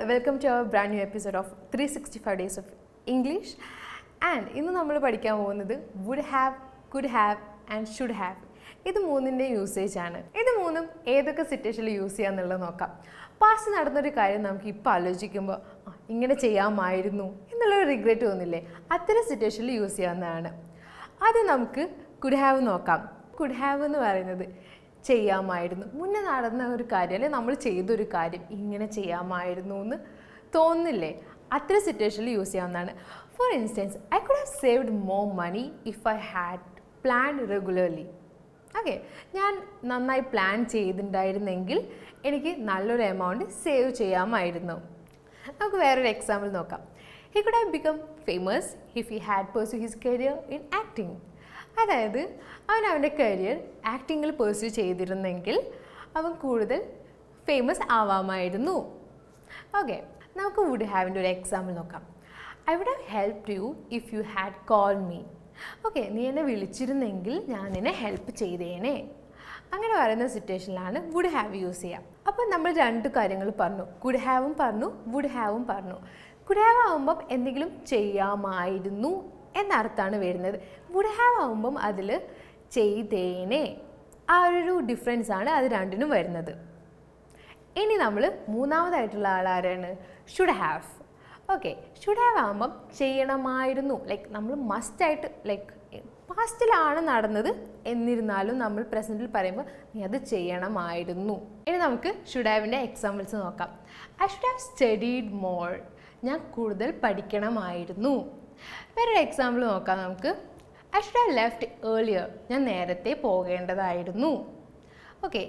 welcome to our brand new episode of 365 Days of English. And ഇന്ന് നമ്മൾ പഠിക്കാൻ പോകുന്നത് would have, could have and should have. ഇത് മൂന്നിൻ്റെ യൂസേജ് ആണ്. ഇത് മൂന്നും ഏതൊക്കെ സിറ്റുവേഷനിൽ യൂസ് ചെയ്യാന്നുള്ളത് നോക്കാം. പാസ്റ്റ് നടന്നൊരു കാര്യം നമുക്ക് ഇപ്പോൾ ആലോചിക്കുമ്പോൾ ഇങ്ങനെ ചെയ്യാമായിരുന്നു എന്നുള്ളൊരു റിഗ്രറ്റ് തോന്നില്ലേ, അത്തരം സിറ്റുവേഷനിൽ യൂസ് ചെയ്യാവുന്നതാണ്. അത് നമുക്ക് കുഡ് ഹാവ് നോക്കാം. കുഡ് ഹാവ് എന്ന് പറയുന്നത് ചെയ്യാമായിരുന്നു, മുന്നേ നടന്ന ഒരു കാര്യം അല്ലെങ്കിൽ നമ്മൾ ചെയ്തൊരു കാര്യം ഇങ്ങനെ ചെയ്യാമായിരുന്നു എന്ന് തോന്നില്ലേ, അത്തരം സിറ്റുവേഷനിൽ യൂസ് ചെയ്യാവുന്നതാണ്. For instance, I could have saved more money if I had planned regularly. Okay, ഞാൻ നന്നായി പ്ലാൻ ചെയ്തിട്ടുണ്ടായിരുന്നെങ്കിൽ എനിക്ക് നല്ലൊരു എമൗണ്ട് സേവ് ചെയ്യാമായിരുന്നു. നമുക്ക് വേറൊരു എക്സാമ്പിൾ നോക്കാം. He could have become famous if he had pursue his career in acting. അതായത് അവൻ്റെ കരിയർ ആക്ടിങ്ങിൽ പെർസ്യൂ ചെയ്തിരുന്നെങ്കിൽ അവൻ കൂടുതൽ ഫേമസ് ആവാമായിരുന്നു. ഓക്കെ, നമുക്ക് വുഡ് ഹാവിൻ്റെ ഒരു എക്സാമ്പിൾ നോക്കാം. I would have helped you if you had call me. Okay, നീ എന്നെ വിളിച്ചിരുന്നെങ്കിൽ ഞാൻ നിന്നെ ഹെൽപ്പ് ചെയ്തേനെ. അങ്ങനെ പറയുന്ന സിറ്റുവേഷനിലാണ് വുഡ് ഹാവ് യൂസ് ചെയ്യുക. അപ്പോൾ നമ്മൾ രണ്ട് കാര്യങ്ങൾ പറഞ്ഞു, കുഡ് ഹാവും പറഞ്ഞു, വുഡ് ഹാവും പറഞ്ഞു. കുഡ് ഹാവ് ആകുമ്പം എന്തെങ്കിലും ചെയ്യാമായിരുന്നു എന്നർത്ഥമാണ് വരുന്നത്. വുഡ് ഹാവ് ആകുമ്പം അതിൽ ചെയ്തേനെ, ആ ഒരു ഡിഫറൻസ് ആണ് അത് രണ്ടിനും വരുന്നത്. ഇനി നമ്മൾ മൂന്നാമതായിട്ടുള്ള ആളാരാണ്? Should have. Okay, should have ആകുമ്പം ചെയ്യണമായിരുന്നു, ലൈക്ക് നമ്മൾ മസ്റ്റായിട്ട്, ലൈക്ക് പാസ്റ്റിലാണ് നടന്നത് എന്നിരുന്നാലും നമ്മൾ പ്രസൻറ്റിൽ പറയുമ്പോൾ നീ അത് ചെയ്യണമായിരുന്നു. ഇനി നമുക്ക് ഷുഡ് ഹാവിൻ്റെ എക്സാമ്പിൾസ് നോക്കാം. I should have studied more. ഞാൻ കൂടുതൽ പഠിക്കണമായിരുന്നു. വേറൊരു എക്സാമ്പിൾ നോക്കാം നമുക്ക്. I should have left earlier. ഞാൻ നേരത്തെ പോകേണ്ടതായിരുന്നു. ഓക്കെ,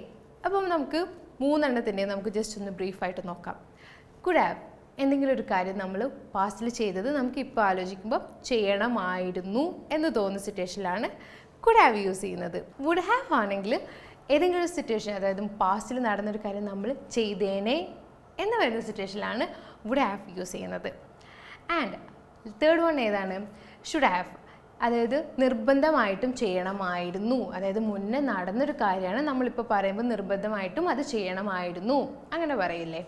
അപ്പം നമുക്ക് മൂന്നെണ്ണത്തിൻ്റെ നമുക്ക് ജസ്റ്റ് ഒന്ന് ബ്രീഫായിട്ട് നോക്കാം. കുഡ് ഹാവ്, എന്തെങ്കിലും ഒരു കാര്യം നമ്മൾ പാസ്റ്റിൽ ചെയ്തത് നമുക്ക് ഇപ്പോൾ ആലോചിക്കുമ്പോൾ ചെയ്യണമായിരുന്നു എന്ന് തോന്നുന്ന സിറ്റുവേഷനിലാണ് കുഡ് ഹാവ് യൂസ് ചെയ്യുന്നത്. വുഡ് ഹാവ് ആണെങ്കിൽ ഏതെങ്കിലും ഒരു സിറ്റുവേഷൻ, അതായത് പാസ്റ്റിൽ നടന്നൊരു കാര്യം നമ്മൾ ചെയ്തേനെ എന്ന് വരുന്ന സിറ്റുവേഷനിലാണ് വുഡ് ഹാവ് യൂസ് ചെയ്യുന്നത്. ആൻഡ് തേർഡ് വൺ ഏതാണ്? Should have. അതായത് നിർബന്ധമായിട്ടും ചെയ്യണമായിരുന്നു, അതായത് മുന്നേ നടന്നൊരു കാര്യമാണ് നമ്മളിപ്പോൾ പറയുമ്പോൾ നിർബന്ധമായിട്ടും അത് ചെയ്യണമായിരുന്നു അങ്ങനെ പറയില്ലേ,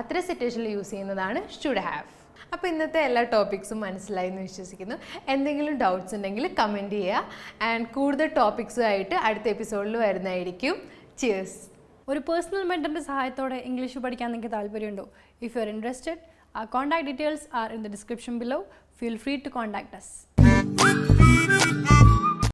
അത്ര സിറ്റുവേഷനിൽ യൂസ് ചെയ്യുന്നതാണ് ഷുഡ് ഹാവ്. അപ്പോൾ ഇന്നത്തെ എല്ലാ ടോപ്പിക്സും മനസ്സിലായി എന്ന് വിശ്വസിക്കുന്നു. എന്തെങ്കിലും ഡൗട്ട്സ് ഉണ്ടെങ്കിൽ കമൻറ്റ് ചെയ്യുക. ആൻഡ് കൂടുതൽ ടോപ്പിക്സുമായിട്ട് അടുത്ത എപ്പിസോഡിൽ വരുന്നതായിരിക്കും. ചിയേഴ്സ്. ഒരു പേഴ്സണൽ മെൻറ്ററിൻ്റെ സഹായത്തോടെ ഇംഗ്ലീഷ് പഠിക്കാൻ നിങ്ങൾക്ക് താല്പര്യമുണ്ടോ? If you are interested, our contact details are in the description below. Feel free to contact us.